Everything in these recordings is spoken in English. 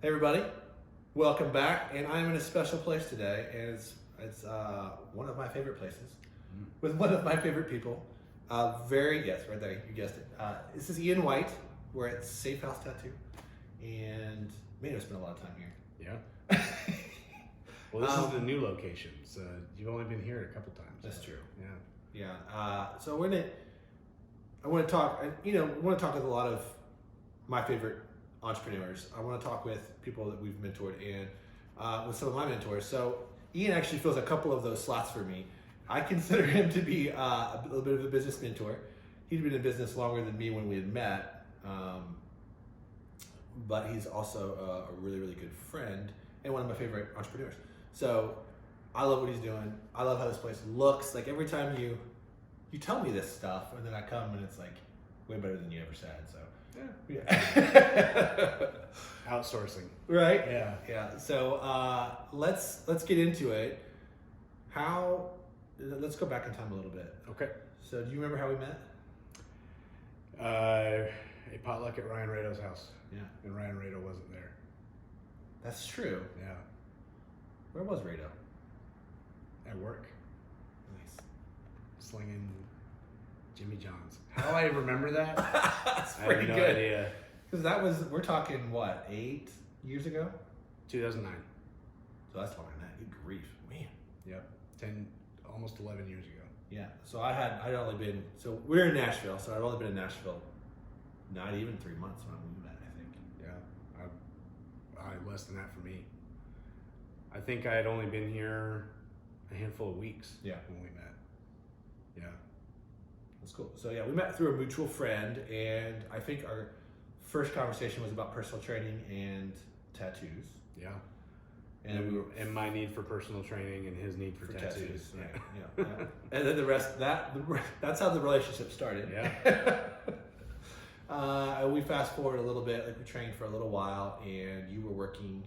Hey everybody, welcome back. And I'm in a special place today, and it's one of my favorite places with one of my favorite people. Yes, right there, you guessed it. This is Ian White. We're at Safe House Tattoo, and man, I spent a lot of time here. Yeah. Well, this is the new location, so you've only been here a couple times. That's true. Yeah. Yeah. So I want to talk. Want to talk with a lot of my favorite entrepreneurs. I want to talk with people that we've mentored and with some of my mentors. So Ian actually fills a couple of those slots for me. I consider him to be a little bit of a business mentor. He'd been in business longer than me when we had met, but he's also a really, really good friend and one of my favorite entrepreneurs. So I love what he's doing. I love how this place looks. Like every time you tell me this stuff, and then I come and it's like way better than you ever said. So yeah. Outsourcing. Right? Yeah. Yeah. So let's get into it. Let's go back in time a little bit. Okay. So do you remember how we met? A potluck at Ryan Rado's house. Yeah. And Ryan Rado wasn't there. That's true. Yeah. Where was Rado? At work. Nice. Slinging Jimmy John's. How I remember that? That's I pretty have no good. idea. Because we're talking what, 8 years ago? 2009. So that's longer than that. Good grief, man. Yep. Almost 11 years ago. Yeah. So I'd only been, so we're in Nashville, so I'd only been in Nashville not even 3 months when we met, I think. Yeah. I less than that for me. I think I had only been here a handful of weeks. Yeah. When we met. Yeah. That's cool. So yeah, we met through a mutual friend, and I think our first conversation was about personal training and tattoos. Yeah. And my need for personal training and his need for tattoos. Right. Yeah. And then the rest, that's how the relationship started. Yeah. We fast forward a little bit, like we trained for a little while, and you were working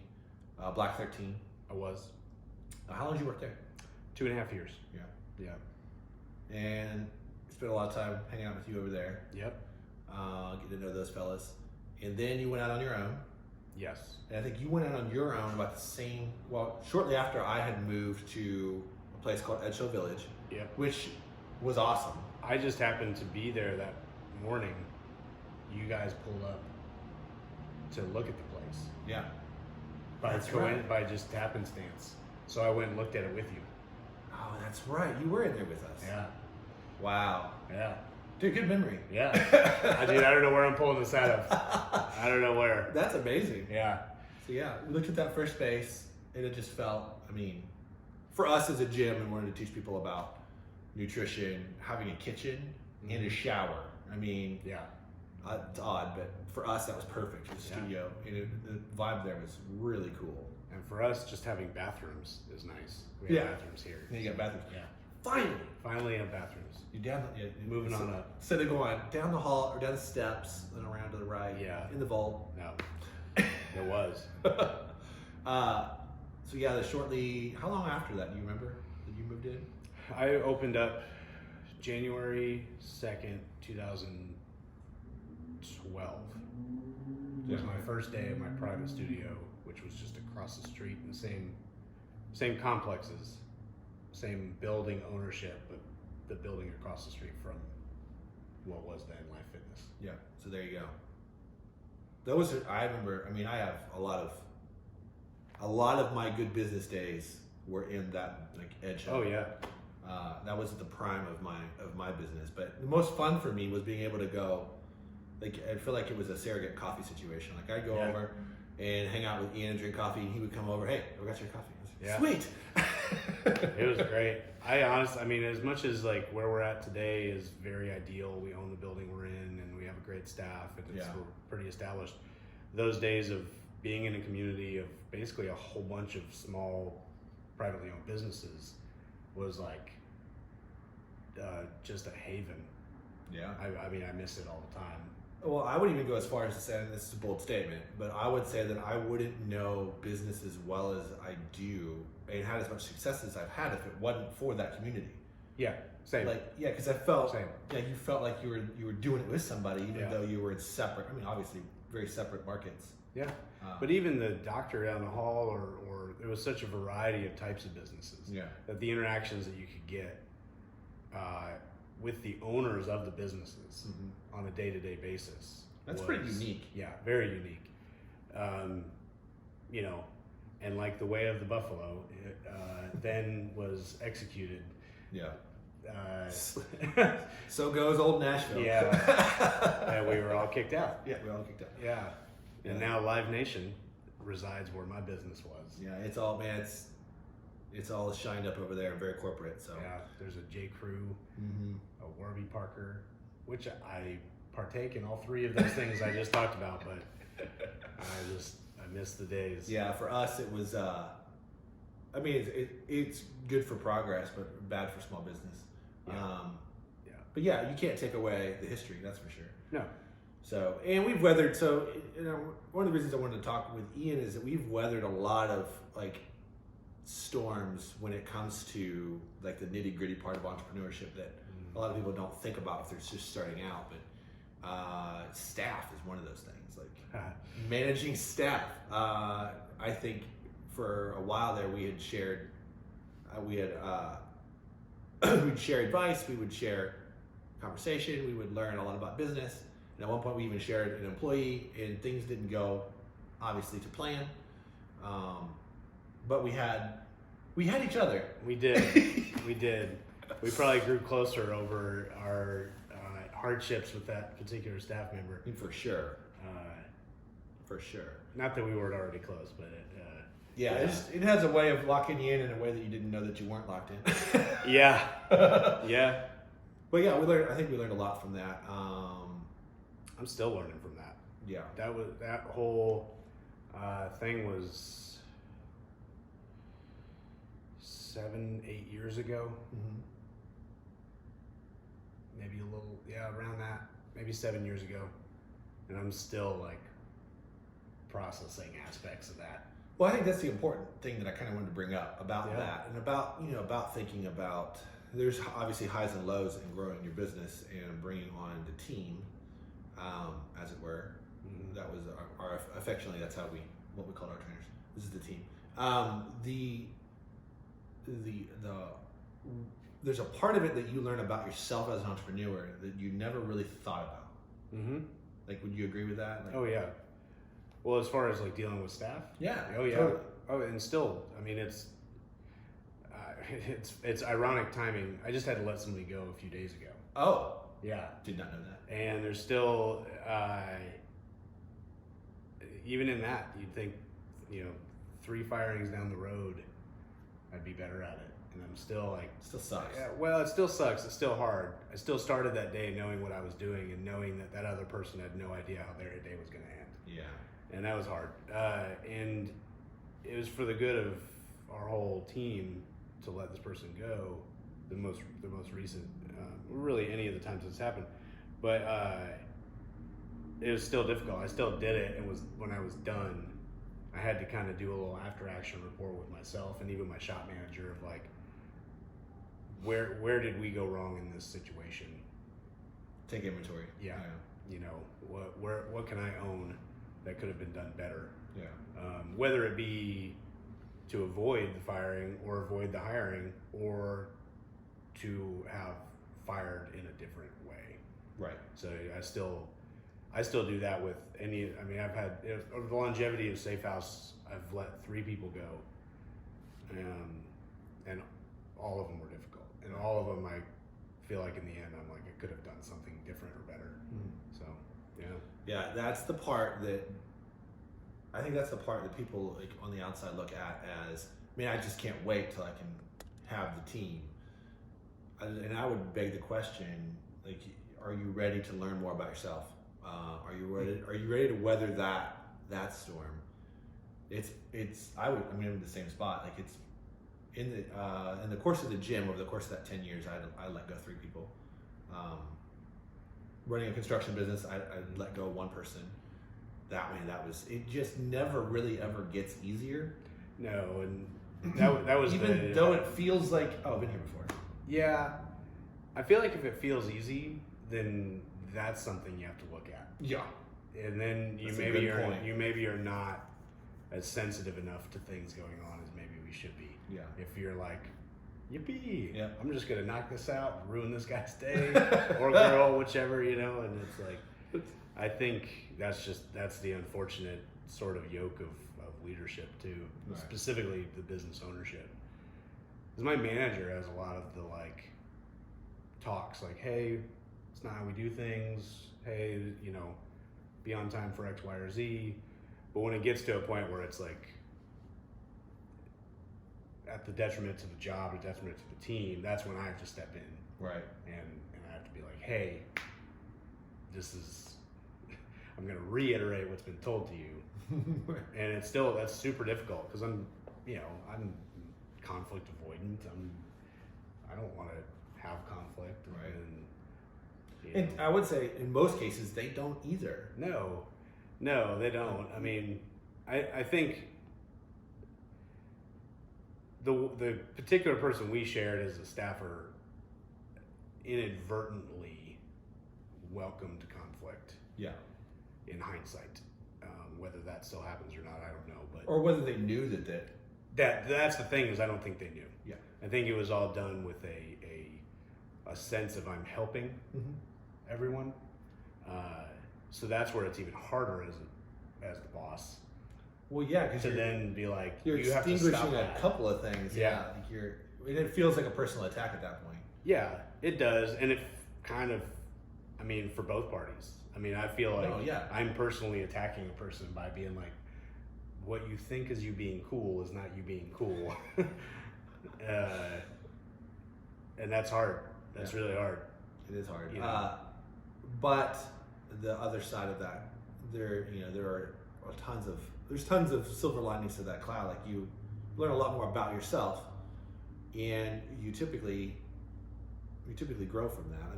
Black 13. I was. How long did you work there? 2.5 years. Yeah. Yeah. And spent a lot of time hanging out with you over there. Yep. Getting to know those fellas. And then you went out on your own. Yes. And I think you went out on your own about shortly after I had moved to a place called Edgehill Village. Yep. Which was awesome. I just happened to be there that morning. You guys pulled up to look at the place. Yeah. By just happenstance. So I went and looked at it with you. Oh, that's right. You were in there with us. Yeah. Wow. Yeah. Dude, good memory. Yeah. I don't know where I'm pulling this out of. I don't know where. That's amazing. Yeah. So yeah, we looked at that first space, and it just felt, for us as a gym and wanting to teach people about nutrition, having a kitchen and a shower. Yeah. It's odd, but for us that was perfect for the studio. And the vibe there was really cool. And for us, just having bathrooms is nice. We have bathrooms here. And you got bathrooms. Yeah. Finally have bathrooms. You're Moving on up. Instead of going down the hall or down the steps and around to the right. Yeah. In the vault. No. It was. So yeah, how long after that, do you remember, that you moved in? I opened up January 2nd, 2012. It was my first day of my private studio, which was just across the street in the same complexes, same building ownership, but the building across the street from what was then Life Fitness. Yeah, so there you go. I remember, I have a lot of my good business days were in that edge. Oh yeah. That was at the prime of my business. But the most fun for me was being able to go, I feel like it was a surrogate coffee situation. I'd go over and hang out with Ian and drink coffee, and he would come over, hey, I got your coffee. I was like, sweet. It was great. As much as where we're at today is very ideal, we own the building we're in and we have a great staff and we're pretty established. Those days of being in a community of basically a whole bunch of small privately owned businesses was just a haven. Yeah. I miss it all the time. Well, I wouldn't even go as far as to say, and this is a bold statement, but I would say that I wouldn't know business as well as I do and had as much success as I've had if it wasn't for that community. Yeah, same. Because I felt, same. You felt like you were doing it with somebody, even Yeah. though you were in separate, obviously very separate markets. Yeah. But even the doctor down the hall, or there was such a variety of types of businesses. Yeah. That the interactions that you could get with the owners of the businesses on a day-to-day basis. That's pretty unique. Yeah, very unique. You know, and like the way of the buffalo, it, then was executed. Yeah. So goes old Nashville. Yeah. And we were all kicked out. Yeah, we were all kicked out. Yeah. And now Live Nation resides where my business was. Yeah, it's all, man, it's all shined up over there and very corporate. So yeah, there's a J. Crew, a Warby Parker, which I partake in all three of those things I just talked about, but I miss the days. Yeah, for us it was. I mean, it's good for progress, but bad for small business. Yeah. But yeah, you can't take away the history. That's for sure. No. So, and we've weathered. So, you know, one of the reasons I wanted to talk with Ian is that we've weathered a lot of like storms when it comes to like the nitty gritty part of entrepreneurship that a lot of people don't think about if they're just starting out. But staff is one of those things. Like managing staff. I think for a while there we had shared. We'd share advice. We would share conversation. We would learn a lot about business. And at one point we even shared an employee, and things didn't go obviously to plan. But we had each other. We did. We did. We probably grew closer over our hardships with that particular staff member. I mean, for sure. For sure. Not that we weren't already close, but it has a way of locking you in a way that you didn't know that you weren't locked in. Yeah. Yeah. But yeah, I think we learned a lot from that. I'm still learning from that. Yeah. That whole thing was 7-8 years ago. Maybe a little, around that. Maybe 7 years ago. And I'm still like processing aspects of that. Well, I think that's the important thing that I kind of wanted to bring up about that, and about thinking about. There's obviously highs and lows in growing your business and bringing on the team, as it were. That was our affectionately. That's what we called our trainers. This is the team. There's a part of it that you learn about yourself as an entrepreneur that you never really thought about. Like, would you agree with that? Like, oh yeah. Well, as far as like dealing with staff. Yeah. Oh yeah. Totally. Oh, and still, I mean, it's ironic timing. I just had to let somebody go a few days ago. Oh. Yeah. Did not know that. And there's still, even in that, you'd think, 3 firings down the road, I'd be better at it. And I'm still like... Still sucks. Yeah, well, it still sucks. It's still hard. I still started that day knowing what I was doing and knowing that other person had no idea how their day was going to end. Yeah. And that was hard. And it was for the good of our whole team to let this person go. The most recent, really any of the times it's happened, but it was still difficult. I still did it, and when I was done, I had to kind of do a little after action report with myself and even my shop manager of like, where did we go wrong in this situation? Take inventory. Yeah. What can I own that could have been done better? Yeah. Whether it be to avoid the firing or avoid the hiring or to have fired in a different way. Right. So I still do that with I've had, over the longevity of Safe House, I've let 3 people go. And all of them were difficult. And all of them, I feel like in the end, I'm like, I could have done something different or better. So, yeah. Yeah, that's the part that people like on the outside look at as, man, I just can't wait till I can have the team. And I would beg the question, like, are you ready to learn more about yourself? Are you ready to weather that storm? I'm in the same spot. Like, it's in the course of the gym, over the course of that 10 years, I let go 3 people. Running a construction business, I let go 1 person. It just never really ever gets easier. No, and that was even though it feels like, oh, I've been here before. Yeah, I feel like if it feels easy, then that's something you have to look at. Yeah. and then you That's a maybe good point. are not as sensitive enough to things going on as maybe we should be. Yeah. If you're like, yippee, Yeah. I'm just gonna knock this out, ruin this guy's day, or girl, whichever, and it's like, I think that's the unfortunate sort of yoke of leadership too, right. Specifically the business ownership. Because my manager has a lot of the like talks, like, hey, it's not how we do things. Hey, be on time for X, Y, or Z. But when it gets to a point where it's like at the detriment to the job, the detriment to the team, that's when I have to step in. Right. And I have to be like, hey, I'm going to reiterate what's been told to you. And that's super difficult because I'm conflict avoidant. I don't want to have conflict. Right. And I would say in most cases they don't either. No, they don't. I mean, I think the particular person we shared as a staffer inadvertently welcomed conflict. Yeah. In hindsight, whether that still happens or not, I don't know. But or whether they knew that's the thing, is I don't think they knew. Yeah. I think it was all done with a sense of I'm helping everyone. So that's where it's even harder as the boss. Well, yeah, because to then be like, you're you have to stop extinguishing a that. couple of things. Yeah. And it feels like a personal attack at that point. Yeah, it does, and it kind of, for both parties. I feel like I'm personally attacking a person by being like, what you think is you being cool is not you being cool. And that's hard. That's really hard. It is hard. But the other side of that, there are tons of silver linings to that cloud. Like you learn a lot more about yourself, and you typically grow from that.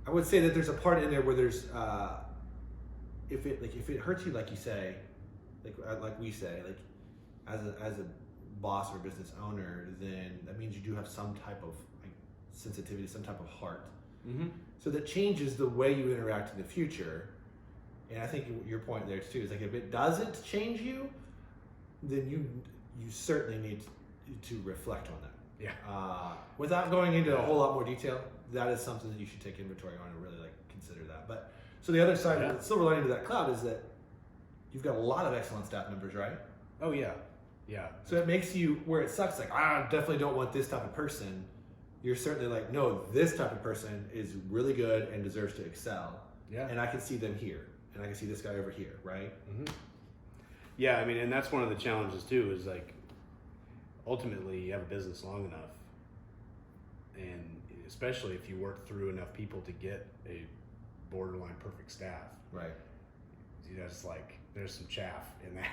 I would say that there's a part in there where there's if it hurts you, like you say, like we say, like as a boss or business owner, then that means you do have some type of sensitivity, some type of heart. Mm-hmm. So that changes the way you interact in the future. And I think your point there too is like, if it doesn't change you, then you certainly need to reflect on that. Yeah. Without going into a whole lot more detail, that is something that you should take inventory on and really consider that. But so the other side, the silver lining to that cloud is that you've got a lot of excellent staff members, right? Oh yeah. Yeah. So it makes you, where it sucks, like, I definitely don't want this type of person. You're certainly like, no, this type of person is really good and deserves to excel. Yeah. And I can see them here, and I can see this guy over here, right? Mm-hmm. Yeah, and that's one of the challenges too, is like, ultimately you have a business long enough, and especially if you work through enough people to get a borderline perfect staff. Right. It's like, there's some chaff in that,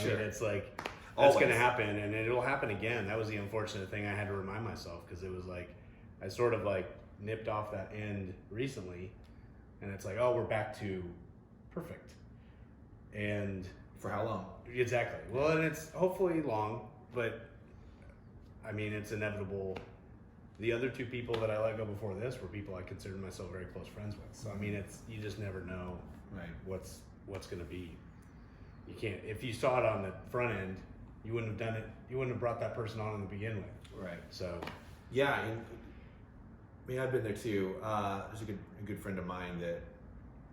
Sure. It's like, that's going to happen, and it'll happen again. That was the unfortunate thing I had to remind myself, because it was like, I sort of like nipped off that end recently, and it's like, oh, we're back to perfect. And for how long? Exactly. Well, and it's hopefully long, but it's inevitable. The other two people that I let go before this were people I considered myself very close friends with. So you just never know what's going to be. You can't, if you saw it on the front end, you wouldn't have done it. You wouldn't have brought that person on to begin with. Right. So, yeah, I've been there too. There's a good friend of mine that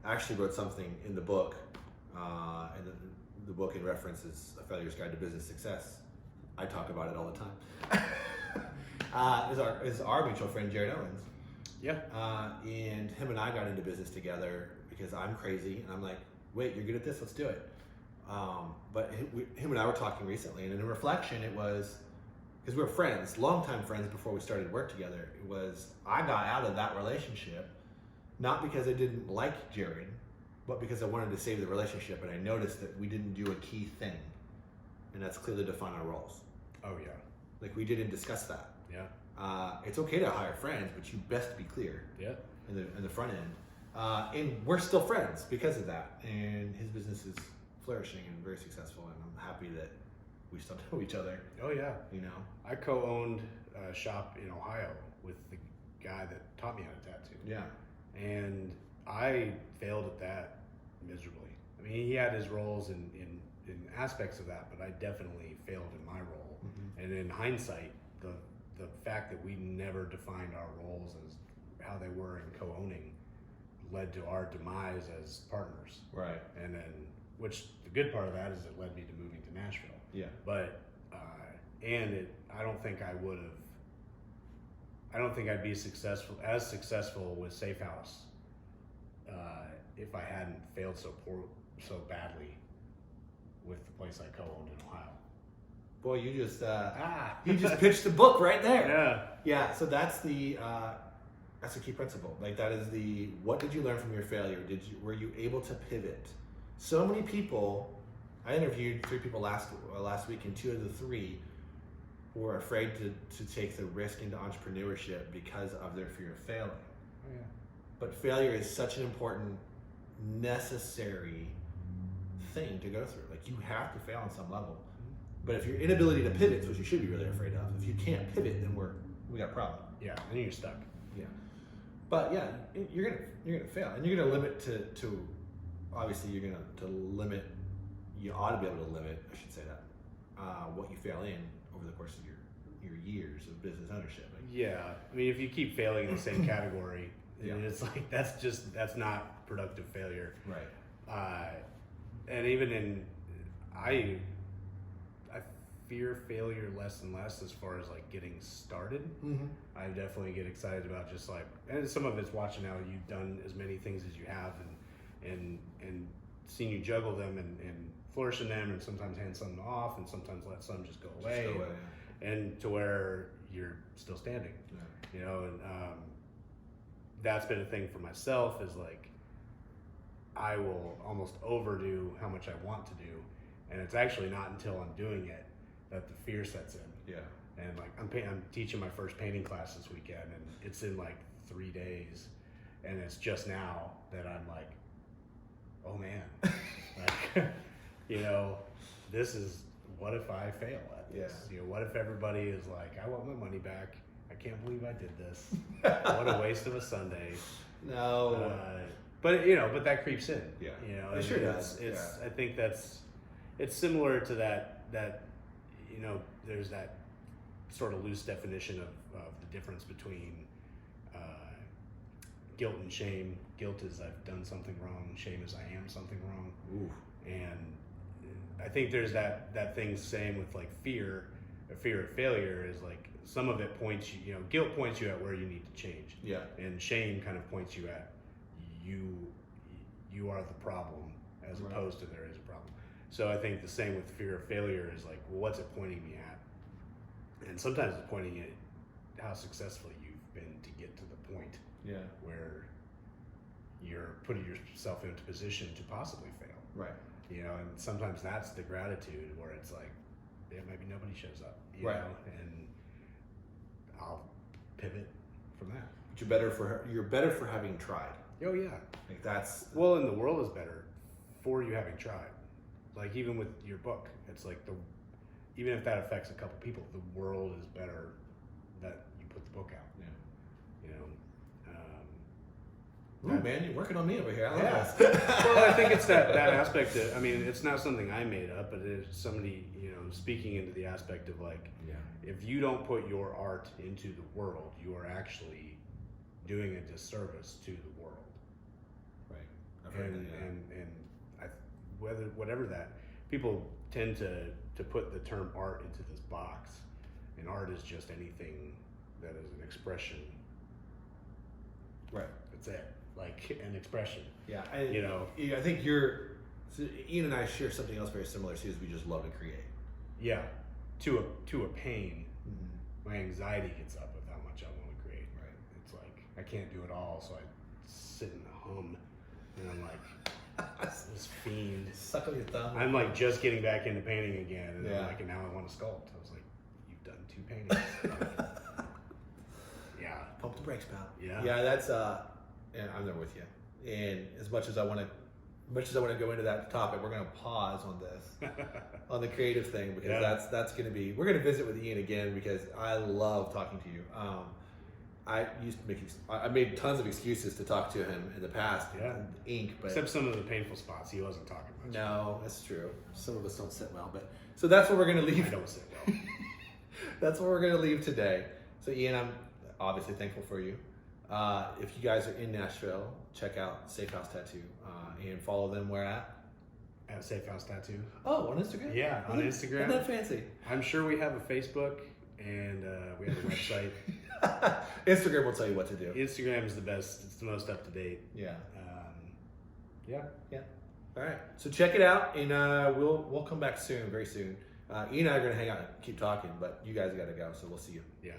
actually wrote something in the book, and the book in reference is A Failure's Guide to Business Success. I talk about it all the time. Is our mutual friend Jared Owens. Yeah. And him and I got into business together because I'm crazy, and I'm like, wait, you're good at this? Let's do it. But him and I were talking recently, and in reflection, it was, because we were friends, longtime friends before we started work together. It was, I got out of that relationship, not because I didn't like Jared, but because I wanted to save the relationship, and I noticed that we didn't do a key thing, and that's clearly define our roles. Oh yeah. Like, we didn't discuss that. Yeah. It's okay to hire friends, but you best be clear. Yeah. In the front end. And we're still friends because of that, and his business is flourishing and very successful, and I'm happy that we still know each other. Oh yeah. I I co-owned a shop in Ohio with the guy that taught me how to tattoo. Yeah. And I failed at that miserably. I mean, he had his roles in aspects of that, but I definitely failed in my role. And in hindsight, the fact that we never defined our roles as how they were in co-owning led to our demise as partners. Right. And then, which the good part of that is it led me to moving to Nashville. Yeah. But I don't think I'd be successful with Safe House if I hadn't failed so badly with the place I co-owned in Ohio. Boy, you just pitched the book right there. Yeah. Yeah. So that's the key principle. Like that is what did you learn from your failure? Were you able to pivot? So many people. I interviewed 3 people last week, and 2 of the 3 were afraid to take the risk into entrepreneurship because of their fear of failing. Oh, yeah. But failure is such an important, necessary thing to go through. Like you have to fail on some level. But if your inability to pivot is what you should be really afraid of. If you can't pivot, then we got a problem. Yeah, and you're stuck. Yeah. But yeah, you're gonna fail, and you're gonna limit to obviously you're gonna to limit. You ought to be able to limit, I should say that, what you fail in over the course of your years of business ownership. Yeah, I mean, if you keep failing in the same category, yeah. It's like that's not productive failure. Right. And even I fear failure less and less as far as like getting started. Mm-hmm. I definitely get excited about just like, and some of it's watching how you've done as many things as you have and seeing you juggle them and flourish in them, and sometimes hand some off, and sometimes let some just go away, and to where you're still standing. Yeah. You know, and that's been a thing for myself is like I will almost overdo how much I want to do, and it's actually not until I'm doing it that the fear sets in. Yeah. And like I'm teaching my first painting class this weekend, and it's in like 3 days, and it's just now that I'm like, oh man, like, you know, this is, what if I fail at this? Yeah. You know, what if everybody is like, I want my money back. I can't believe I did this. What a waste of a Sunday. No. But you know, but that creeps in. Yeah. You know, it sure does. I think it's similar to that, you know, there's that sort of loose definition of the difference between guilt and shame. Guilt is I've done something wrong. Shame is I am something wrong. Ooh. And I think there's that thing same with like fear. A fear of failure is like some of it points you know, guilt points you at where you need to change. Yeah. And shame kind of points you at you are the problem as opposed to there is a problem. So I think the same with fear of failure is like, well, what's it pointing me at? And sometimes it's pointing at how successful you've been to get to the point where you're putting yourself into position to possibly fail. Right. You know, and sometimes that's the gratitude where it's like, yeah, maybe nobody shows up, you know, and I'll pivot from that. But you're better for having tried. Oh yeah. Like that's well, and the world is better for you having tried. Like even with your book, it's like even if that affects a couple people, the world is better that you put the book out. Yeah. You know. Ooh, man, you're working on me over here. I love this. Well, I think it's that aspect of, I mean, it's not something I made up, but it's somebody, you know, speaking into the aspect of like, if you don't put your art into the world, you are actually doing a disservice to the world. Right. I've heard that, whatever that, people tend to put the term art into this box, and art is just anything that is an expression. Right. That's it. Like an expression. Yeah. You know. I think Ian and I share something else very similar too, is we just love to create. Yeah. To a pain. Mm-hmm. My anxiety gets up with how much I want to create. Right. It's like I can't do it all, so I sit in the hum, and I'm like this fiend. Suck on your thumb. I'm like just getting back into painting again, and I'm like, and now I want to sculpt. I was like, you've done 2 paintings. Yeah. Pump the brakes, pal. Yeah. Yeah, that's and I'm there with you. And as much as I want to go into that topic, we're going to pause on this, on the creative thing, because that's going to be. We're going to visit with Ian again because I love talking to you. I used to make. I made tons of excuses to talk to him in the past. Yeah. Ink, but except some of the painful spots, he wasn't talking much. no, that's true. Some of us don't sit well, but so that's what we're gonna leave. I don't sit well. That's what we're gonna leave today. So Ian, I'm obviously thankful for you. If you guys are in Nashville, check out Safe House Tattoo and follow them where at. At Safe House Tattoo. Oh, on Instagram? Yeah, on Instagram. Isn't that fancy? I'm sure we have a Facebook and we have a website. Instagram will tell you what to do. Instagram is the best. It's the most up to date. Yeah. Yeah. All right. So check it out, and we'll come back soon, very soon. Ian and I are gonna hang out and keep talking, but you guys got to go, so we'll see you. Yeah.